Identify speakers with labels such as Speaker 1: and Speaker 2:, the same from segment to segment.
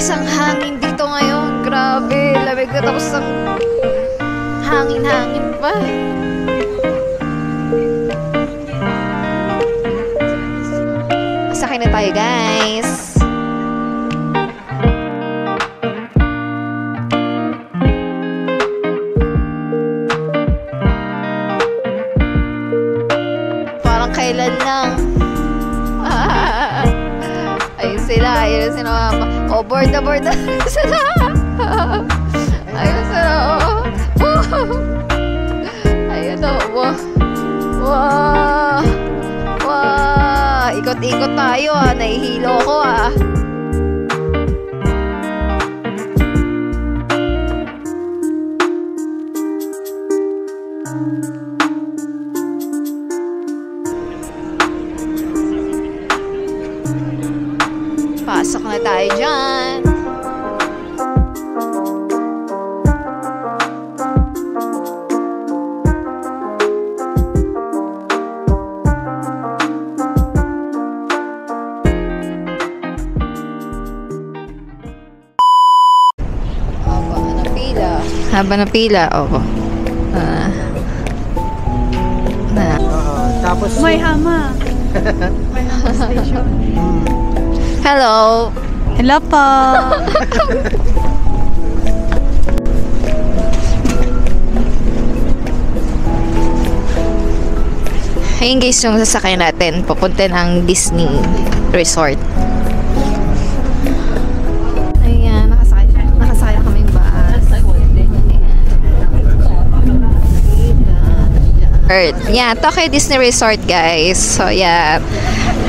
Speaker 1: Guys, ang hangin dito ngayon. Grabe, lamig na tapos ang hangin-hangin pa. Sakay na tayo, guys. Parang kailan lang. Ayun sila mama. Oh, board na sila. Ayun sila, oh. Ayun, oh. Wow. Wow. Ikot-ikot tayo, ah. Nahihilo ko, ah. Pasok na tayo dyan. Haba ng pila. Opo.
Speaker 2: Tapos
Speaker 3: may hama. May hama station.
Speaker 1: Hello.
Speaker 3: Hello po.
Speaker 1: Ayun guys, yung sasakay natin papunta ng Disney Resort. Ayan, nakasakay na kaming bus. Yeah, Tokyo Disney Resort, guys. So, yeah.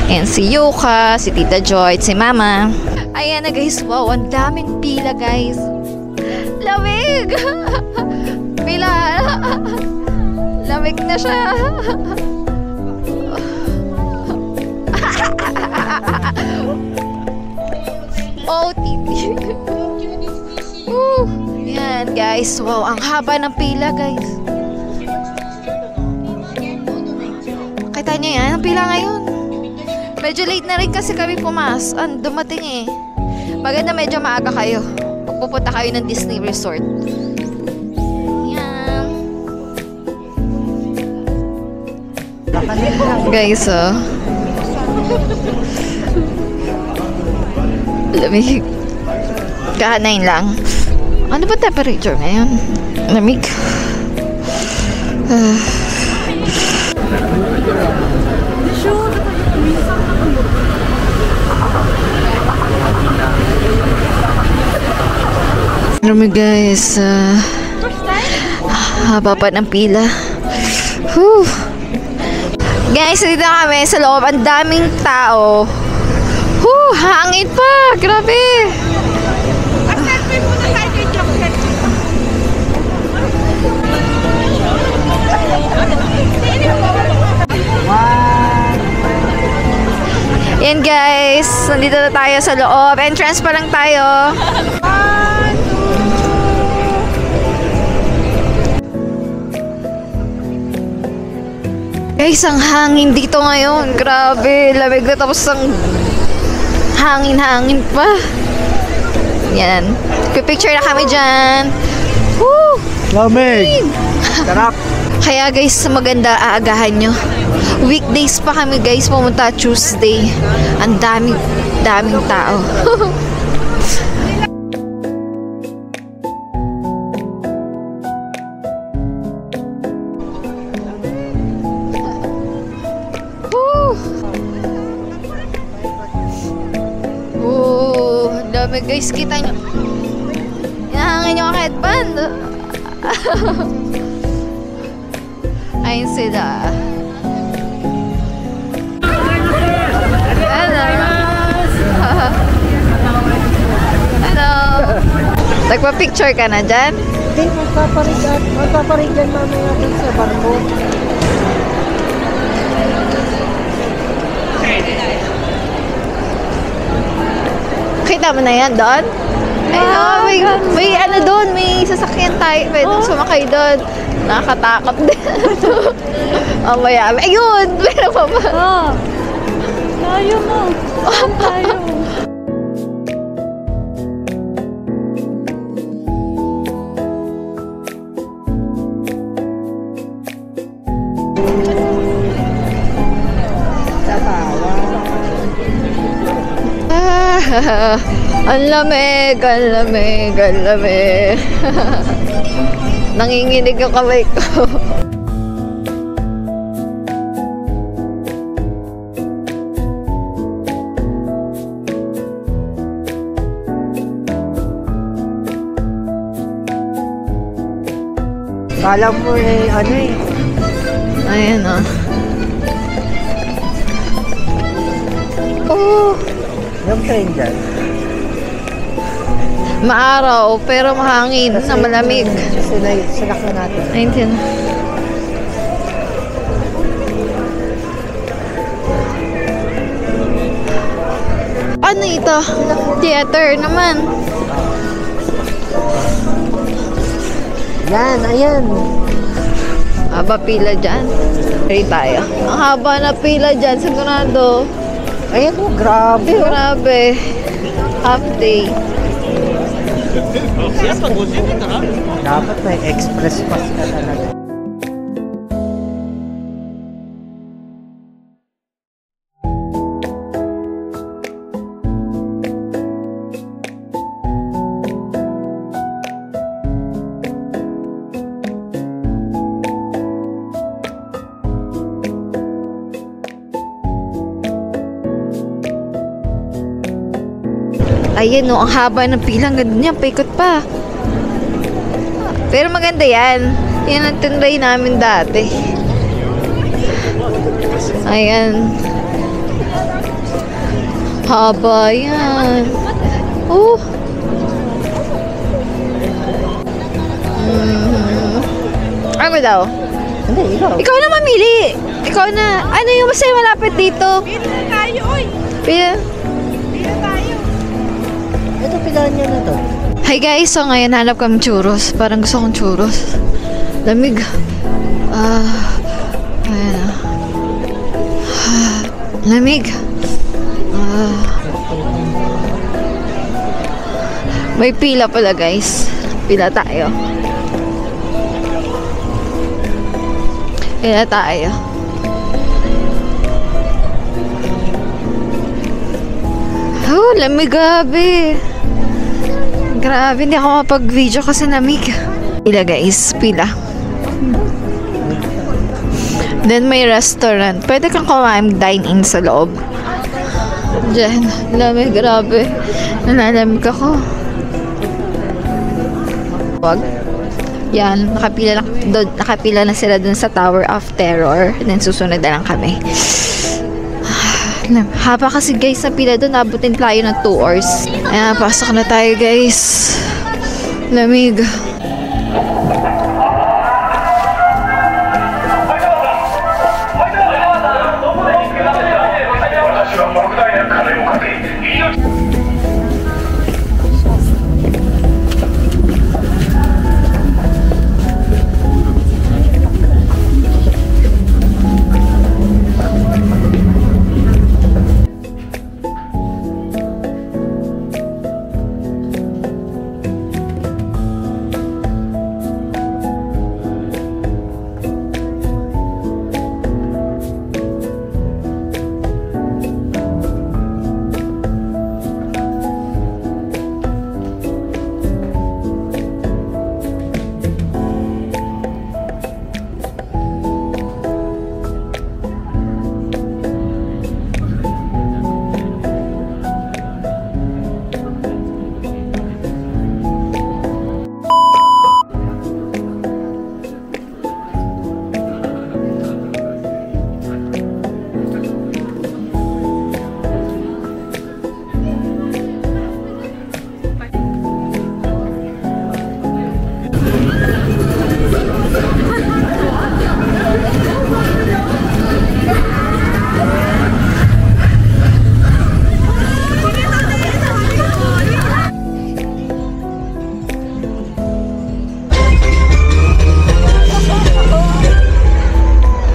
Speaker 1: And si Yuka, si Tita Joy, si Mama. Ayan na, guys. Wow, ang daming pila, guys. Lamig! Pila! Lamig na siya. Oh, Titi. Yan, guys. Wow, ang haba ng pila, guys. Kita niyo yan, ang pila ngayon. Medyo late na rin kasi kami dumating eh. Maganda medyo maaga kayo. Pupunta kayo ng Disney Resort. Yan. Guys, oh. Lamig. Kahanayin lang. Ano ba temperature ngayon? Lamig. Lamig, guys. Haba pa ng pila. Whew. Guys, dito kami sa loob. Ang daming tao. Hangin pa. Grabe. Yan, guys. Nandito na tayo sa loob. Entrance pa lang tayo. Guys, ang hangin dito ngayon. Grabe. Lamig na tapos ang hangin-hangin pa. Yan. Picture na kami dyan. Woo!
Speaker 2: lamig. Sarap.
Speaker 1: Kaya guys, maganda aagahan nyo. Weekdays pa kami guys, pumunta Tuesday. Ang daming tao. Dami guys, kita nyo. Hinahangin yung headband. Ayun sila. Hello. Hello. Nagpa-picture ka na dyan?
Speaker 2: Hindi, magpaparig dyan mamaya dun sa barko.
Speaker 1: Kita mo na yan doon? Wow, may ano doon, may sasakyan tayo. Pwede sumakay doon. Nakakatakot din. Oh, mayami. Ayun! Meron pa ba?
Speaker 3: Tayo mo. Tayo.
Speaker 1: Ang lamig, ang lamig, ang lamig. Nanginginig yung kamay ko.
Speaker 2: Kala mo ano eh.
Speaker 1: Ayan o. Oh,
Speaker 2: Yung train dyan.
Speaker 1: maaraw, pero mahangin na malamig.
Speaker 2: Sinakyan natin.
Speaker 1: Ayun. Ano ito? Theater naman.
Speaker 2: Yan, ayan.
Speaker 1: Haba pila dyan. Ready tayo. Ang haba na pila dyan, sigurado.
Speaker 2: Ayan o, grabe.
Speaker 1: Grabe. Half day.
Speaker 2: Dapat may express pass ka talaga.
Speaker 1: Ayan o, ang haba ng pila. Ang ganda niya, paikot pa. Pero maganda yan. Yan ang tinry namin dati. Ayan. Haba yan. Oh. Ano daw?
Speaker 2: Hindi, ikaw.
Speaker 1: Ikaw na mamili. Ikaw na. Ano yung mas malapit dito?
Speaker 3: Pila tayo, oy!
Speaker 1: Pila.
Speaker 3: Pila tayo!
Speaker 2: Ito, pilaan niya na to.
Speaker 1: Hi guys, so ngayon hanap kami churros. Parang gusto kong churros. Lamig. Ayan na. Lamig. May pila pala guys. Pila tayo. Pila tayo. Oh, lamig gabi. Grabe, hindi ako mapag-video kasi lamig. Pila guys, pila. Then may restaurant. Pwede kang kumain dine-in sa loob. Diyan, lamig, grabe. Nalalamig ako. Wag. Yan, nakapila na sila dun sa Tower of Terror. Then susunod na lang kami. Haba kasi guys sa pila doon, abutin tayo ng 2 hours. Ayan, pasok na tayo guys. Lamig.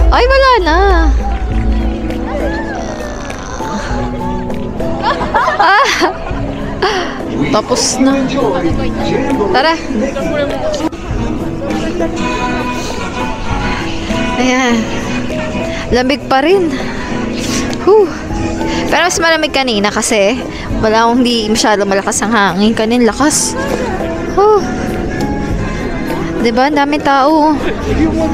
Speaker 1: Ay, wala na. Tapos na. Tara. Ayan. Lamig pa rin. Pero mas malamig kanina kasi hindi masyado malakas ang hangin. Kanin lakas. Oh. Diba? Ang daming tao.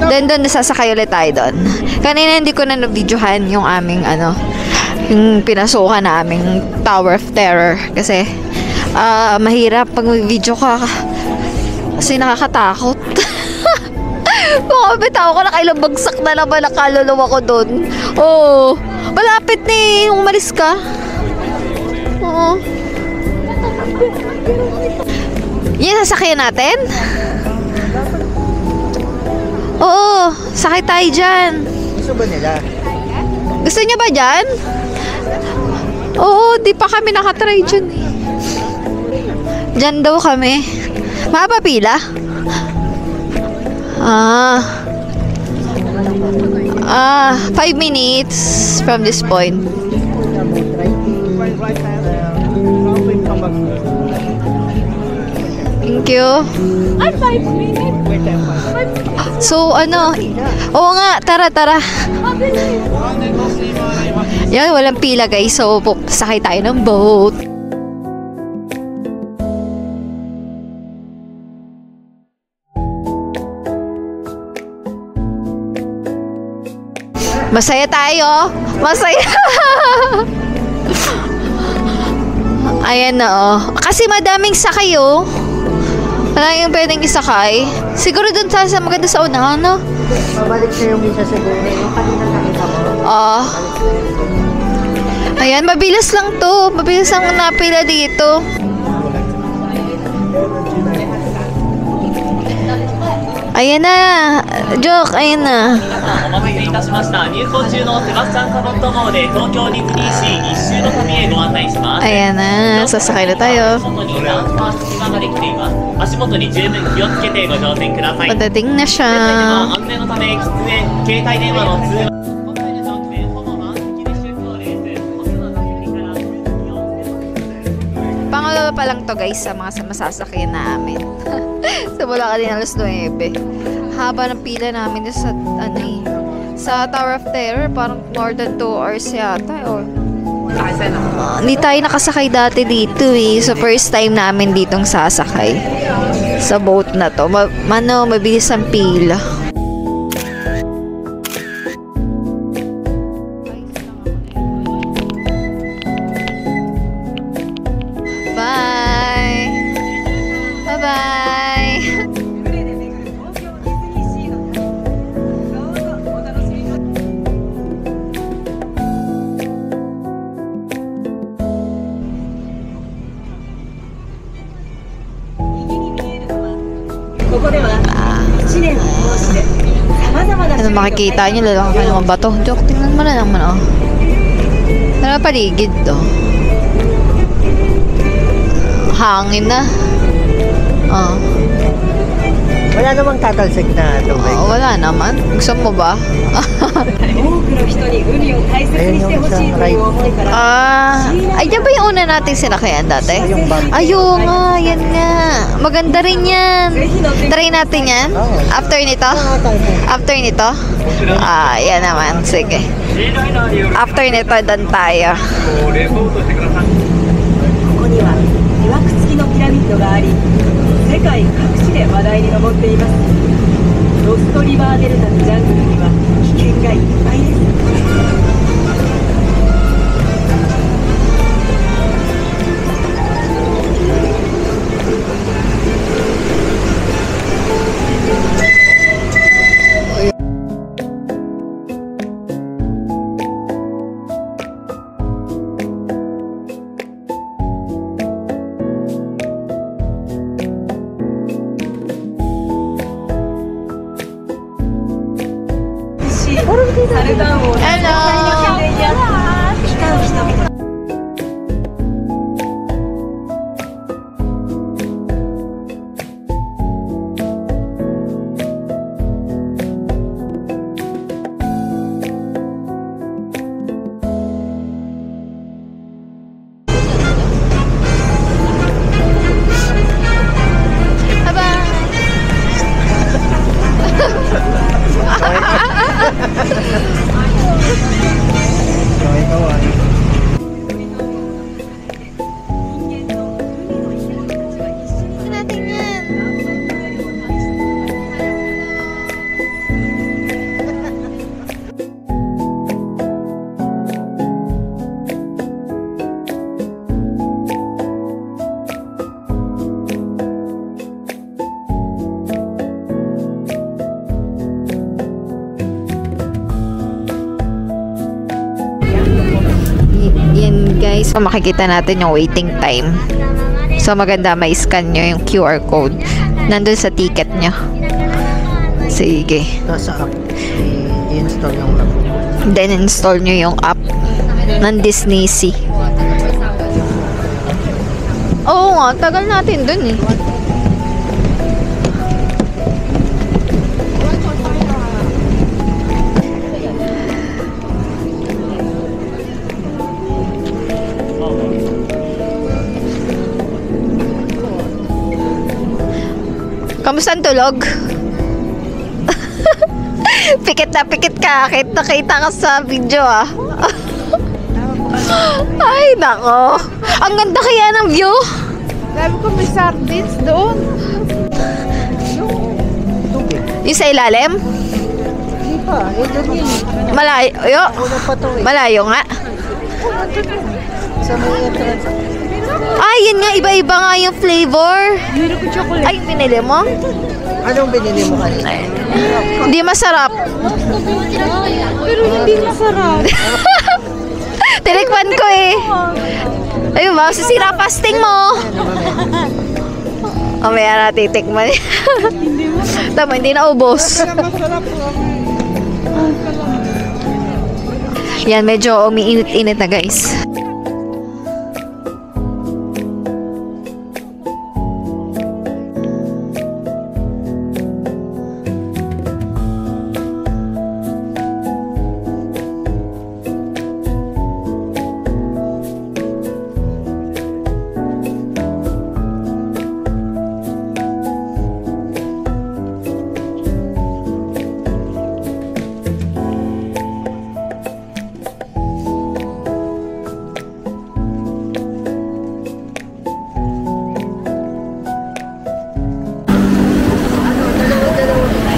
Speaker 1: Doon nasasakay ulit tayo doon. Kanina hindi ko na na-videohan yung aming yung pinasukan na aming Tower of Terror. Kasi mahirap pag mag-video ka. Kasi nakakatakot. Kung bitaw ko, nakailang bagsak na naman ang kaluluwa ko doon. Oh, malapit na eh, umalis ka. Oo. Yan, sasakyan natin? Oo, sakay tayo dyan.
Speaker 2: Gusto ba nila?
Speaker 1: Gusto niya ba dyan? Oo, di pa kami nakatry dyan eh. Dyan daw kami. Mahaba pila? 5 minutes from this point. Thank you.
Speaker 3: Ay, 5 minutes.
Speaker 1: So, oo nga, tara. Yan, walang pila guys. So, sakay tayo ng boat. Masaya tayo. Masaya. Ayan na Kasi madaming sakay Wala yung pwedeng isakay. Siguro dun sa maganda sa unahan, no?
Speaker 2: Mabalik na yung isa siguro. Yung kanina nakita mo.
Speaker 1: Ayan, mabilis lang to. Mabilis ang napila dito. Ayan na. Joke, ayan na.
Speaker 4: お待たせいたしました。入港中のセバスチャンカロット号で東京ディズニーシー一周の旅へご案内します。
Speaker 1: Ayan na. Sasakay na tayo.
Speaker 4: 足元にダンスパー隙間ができています。足元に十分気をつけてご乗船ください。
Speaker 1: Padating na
Speaker 4: 船内で
Speaker 1: siya.
Speaker 4: は安全のため携帯電話の通話。今回の乗船ほぼ満席で出港です。お世話の席から気をつけて。
Speaker 1: Pangalawa pa lang to guys sa mga masasakyan namin. Simula kanina alas 9. Haba ng pila namin sa sa Tower of Terror, parang more than 2 hours yata. Hindi tayo nakasakay dati dito eh. So first time namin ditong sasakay sa boat na to. Mabilis ang pila. Bye! Bye-bye! Makikita nyo, lalaki ka naman ba to? Joke, tingnan mo na naman Ano paligid to? Hangin na.
Speaker 2: Wala namang tatalsik na tubig.
Speaker 1: Wala naman. Gusto mo ba? Ay, yan ba yung una nating sinakayan dati? Ayun nga, yan nga. Maganda rin yan. Try natin yan? After nito? After nito? Yan naman. Sige. After nito, dan tayo.
Speaker 5: ここには曰く付きのピラミッドがあり、世界各地で話題に上っています。ロストリバーデルタのジャングルには危険がいっぱいです。
Speaker 1: Bye-bye! So, makikita natin yung waiting time. So, maganda may scan nyo yung QR code. Nandun sa ticket nyo. Sige.
Speaker 2: Tapos sa app, i-install yung app.
Speaker 1: Then, install nyo yung app ng Disney Sea. Oo nga, tagal natin dun eh. Kamusta ang tulog? Pikit na pikit ka. Kahit nakita ka sa video ah. Ay, nako. Ang ganda kaya ng view.
Speaker 3: Sabi ko may sardines doon.
Speaker 1: Yung sa ilalim?
Speaker 2: Hindi pa, doon yun.
Speaker 1: Malayo.
Speaker 2: Una pa to eh.
Speaker 1: Malayo nga.
Speaker 2: Sa may entrance.
Speaker 1: Ay, yun nga. Iba-iba nga yung flavor.
Speaker 3: Meron ko chocolate.
Speaker 1: Ay, pinili mo?
Speaker 2: Anong binili mo kanina?
Speaker 1: Hindi masarap.
Speaker 3: Pero hindi masarap.
Speaker 1: Tinikman ko eh. Ayun ba, sisira pasting mo. Mamaya natin titikman. Tama, hindi na ubos. Yan, medyo umiinit-init na guys.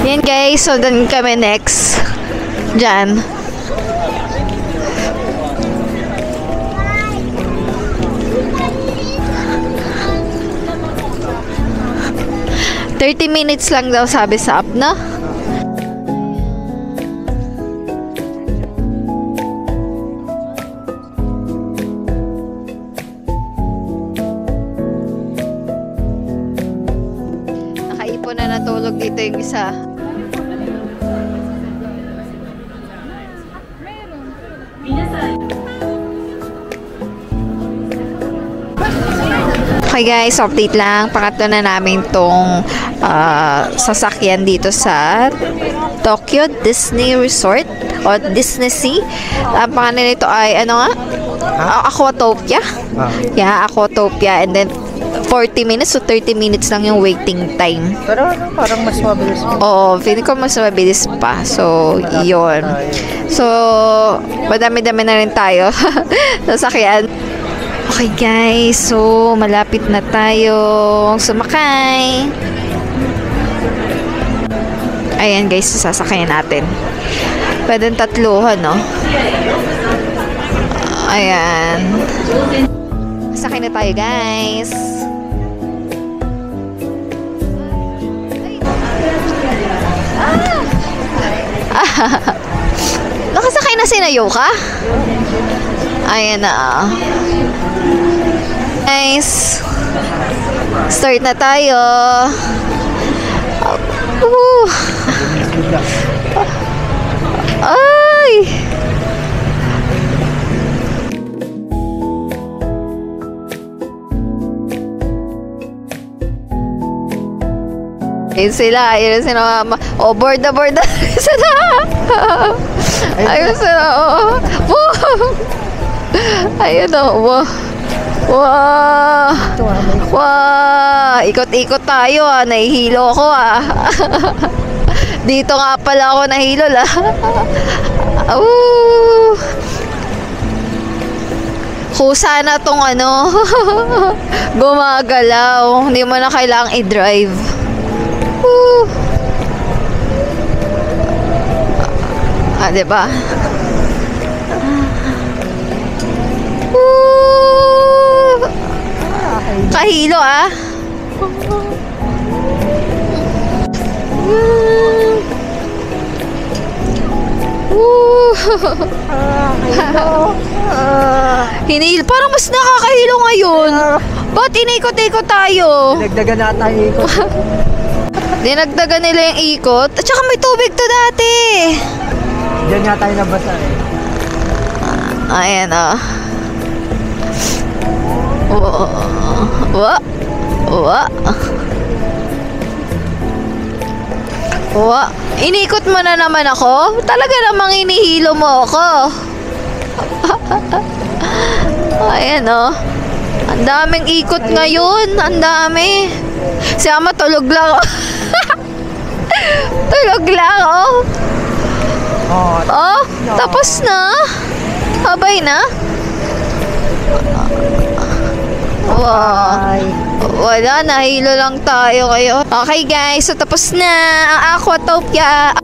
Speaker 1: Yan guys, so dun kami next. Diyan. "30 minutes lang daw sabi sa app, no? Nakaipon na natulog dito yung isa. Okay guys, update lang. Pangatlo na namin tong sasakyan dito sa Tokyo Disney Resort o Disney Sea. Ang pangalan nito ay ano nga? Aquatopia. Yeah, Aquatopia. And then 40 minutes to 30 minutes lang yung waiting time.
Speaker 2: Pero ano, parang mas mabilis mo.
Speaker 1: Oo, feeling ko mas mabilis pa. So, yun. So, madami-dami na rin tayo sasakyan. Okay guys, so malapit na tayong sumakay. Ayan guys, sasakayan natin. Pwede tatluhan, no? Ayan. Sakay na tayo guys. Nakasakay na si Nayoka? Ayan na. Guys, start na tayo. Ay! Ayun sila, mama. Oh, board na sila. Ayun sila, oh. Ayun, oh. Wow! Wow! Ikot-ikot tayo ah. Nahihilo ako ah. Dito nga pala ako nahihilo lah. Kusa na tong ano. Gumagalaw. Hindi mo na kailangang i-drive. Diba? Kahilo ah. Woo! Parang mas nakakahilo ngayon. Ba't inikot-ikot tayo?
Speaker 2: Nagdagan na tayo ikot.
Speaker 1: Dinagdagan nila yung ikot. At saka may tubig to dati.
Speaker 2: Diyan nga tayo nabasa eh.
Speaker 1: Ayan o. Inikot mo na naman ako? Talaga namang inihilo mo ako. Ayan o. Ang daming ikot ngayon. Ang dami. Si Ama tulog lang. Tulog lang oh. Oh, tapos na. Habay na. Wow. Wala, nahilo lang tayo kayo. Okay guys, so tapos na ang Aquatopia.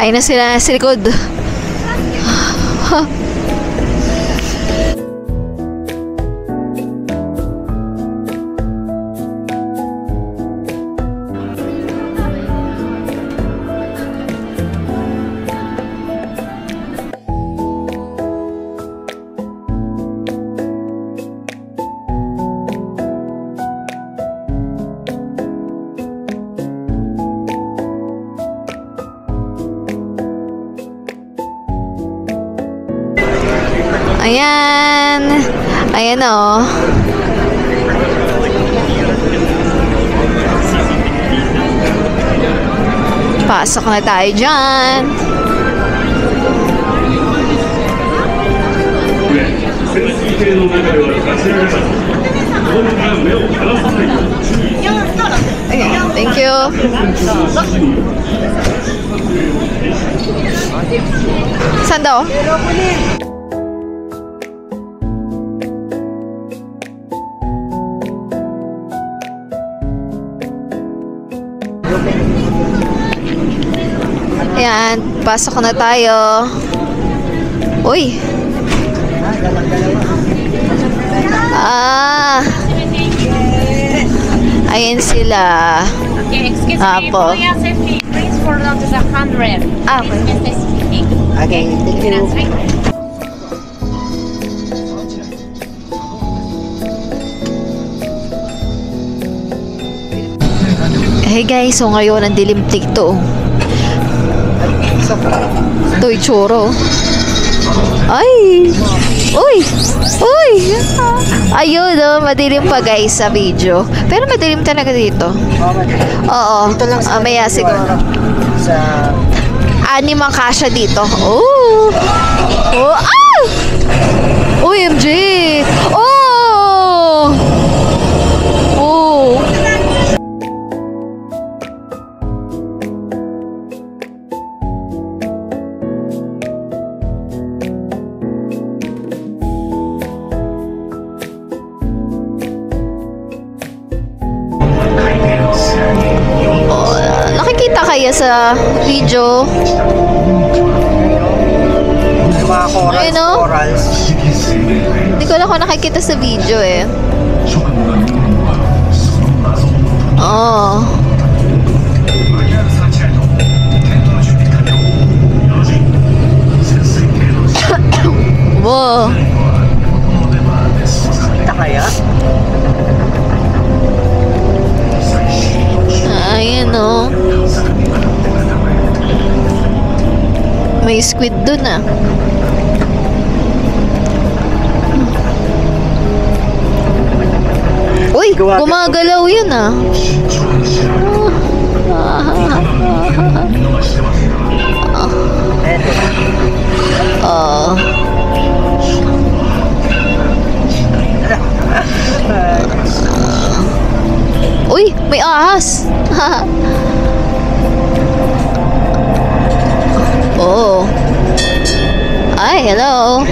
Speaker 1: Ayun na sila sa likod. Ayan. Ayan o. Pasok na tayo dyan. Ayan, thank you. Saan daw? Ayan, pasok na tayo. Uy. Ayan sila.
Speaker 6: Okay, excuse me,
Speaker 1: Apo.
Speaker 6: for your safety, please fall down to the handrail.
Speaker 1: Ah, okay.
Speaker 6: Please, Mr. Speaking.
Speaker 2: Okay, thank you.
Speaker 6: That's right.
Speaker 1: Hey guys, so ngayon ang dilimtik to. Ito itsuro. Ay! Uy! Uy! Ayun, oh, madilim pa guys sa video. Pero madilim talaga dito. Oo.
Speaker 2: Dito lang sa
Speaker 1: Maya siguro.
Speaker 2: Sa...
Speaker 1: Anim ang kasya dito. Oh! Oh! Ah! OMG! Oh! Oh! Nakikita kaya sa video?
Speaker 2: Mga corals,
Speaker 1: Ayun, oh.
Speaker 2: corals.
Speaker 1: Hindi ko lang ako nakikita sa video eh. Oh. Wow.
Speaker 2: Kita kaya?
Speaker 1: Ayan oh. May squid dun ah. Uy, gumagalaw yun ah. Oh. Uy, may ahas. Oh. Ay, hello.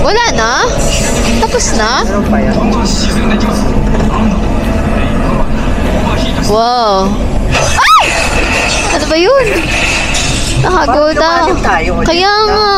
Speaker 1: Wala na? Tapos na?
Speaker 2: Meron pa yan.
Speaker 1: Wow. Ay! Ano ba yun? Nakago
Speaker 2: Bakit
Speaker 1: daw.
Speaker 2: lumalim tayo?
Speaker 1: Kaya nga.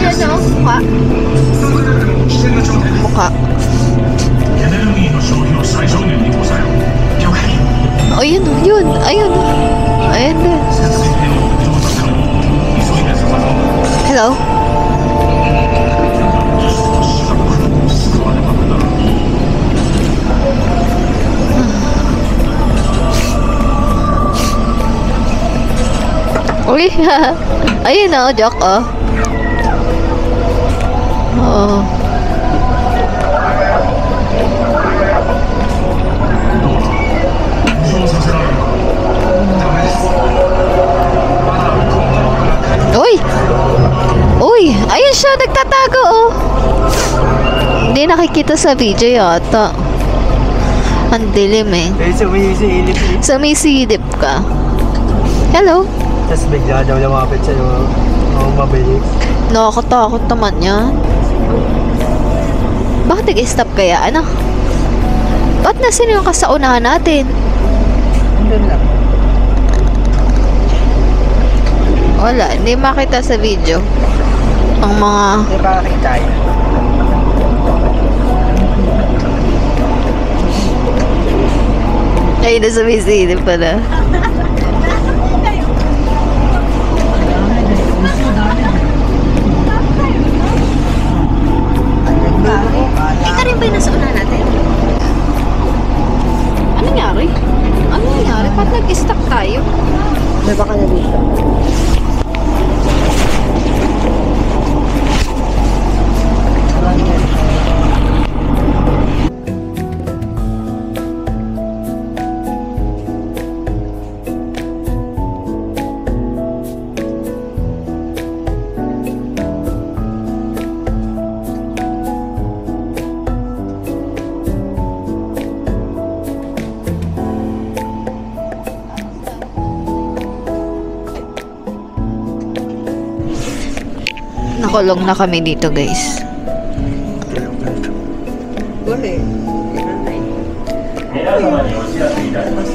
Speaker 1: Ayan o, mukha. Mukha. Oh, yun, yun. Ayun. Ayun din. Hello? Uy, ayun o, joke o. Oh. Uy! Uy! Ayun siya, nagtatago oh. Hindi nakikita sa video yata. Ang dilim eh.
Speaker 2: Eh, sumisilip.
Speaker 1: Sumisilip ka. Hello?
Speaker 2: Tapos bigla daw lumapit sa'yo. Oo, mabilis.
Speaker 1: Nakakatakot naman yan. Bakit nag-stop kaya? Ano? Ba't nasin yung kasaunahan natin?
Speaker 2: Andun lang.
Speaker 1: Wala, hindi makita sa video. Ang mga...
Speaker 2: Hindi ba kakita yun?
Speaker 1: Ay, nasa misilip pala. Nakakulong na kami dito, guys.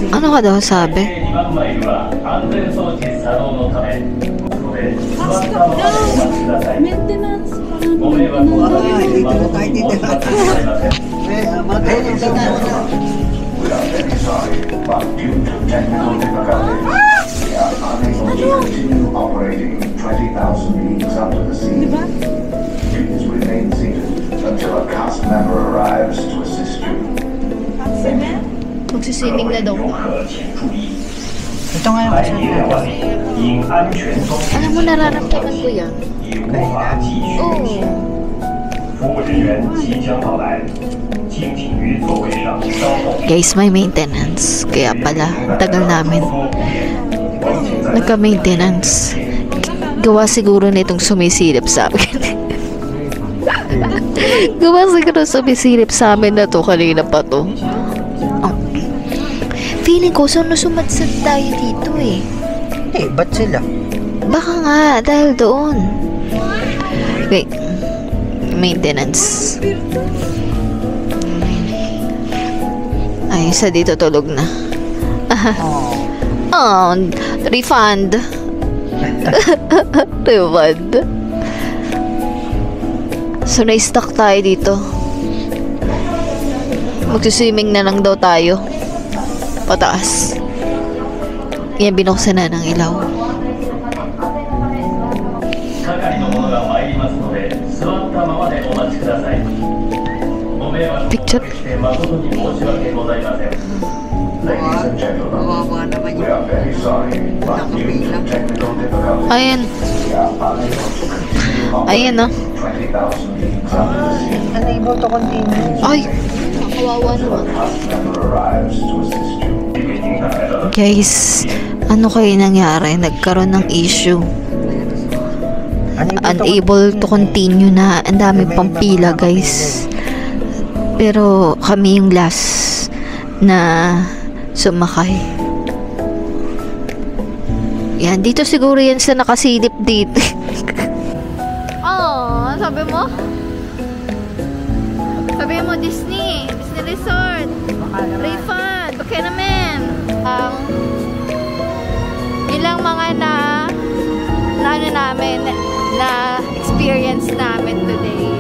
Speaker 1: Ano ka daw sabi?
Speaker 3: Maintenance.
Speaker 7: We are very sorry, but due to technical difficulties, we are unable to continue operating 20,000 leagues under the sea. Please remain seated until a cast member arrives to assist you.
Speaker 1: Magsiswimming na daw.
Speaker 2: Ito nga yung kasama.
Speaker 1: Alam mo, nararamdaman ko yan. Oo. Guys, may maintenance. Kaya pala, tagal namin. Nagka-maintenance. Gawa siguro nitong sumisilip sa amin. Gawa siguro sumisilip sa amin na to. Kanina pa to. Oh. Feeling ko, saan sumadsad tayo dito eh.
Speaker 2: Eh, ba't sila?
Speaker 1: Baka nga, dahil doon. Wait. Maintenance. Ay, isa dito tulog na. Oh, refund. Refund. So, na-stuck tayo dito. Magsiswimming na lang daw tayo. Pataas. Yan, binuksan na ng ilaw. Picture.
Speaker 7: Ladies and gentlemen, we are very sorry, but due to technical difficulties,
Speaker 1: Ayan.
Speaker 7: we are unable to continue
Speaker 1: Ayan, no?
Speaker 7: 20,000 leagues under the sea.
Speaker 2: Unable to continue.
Speaker 1: Ay! Kawawa
Speaker 7: Until
Speaker 1: naman.
Speaker 7: a cast member arrives to assist you.
Speaker 1: Guys, ano kayo nangyari? Nagkaroon ng issue. Unable to continue na. Ang dami pang pila, guys. Pero kami yung last na sumakay. Yan, dito siguro yan sa nakasilip dito. Oh, sabi mo? Sabi mo Disney Resort. Refund. Okay naman. Ilang mga na ano namin na experience namin today.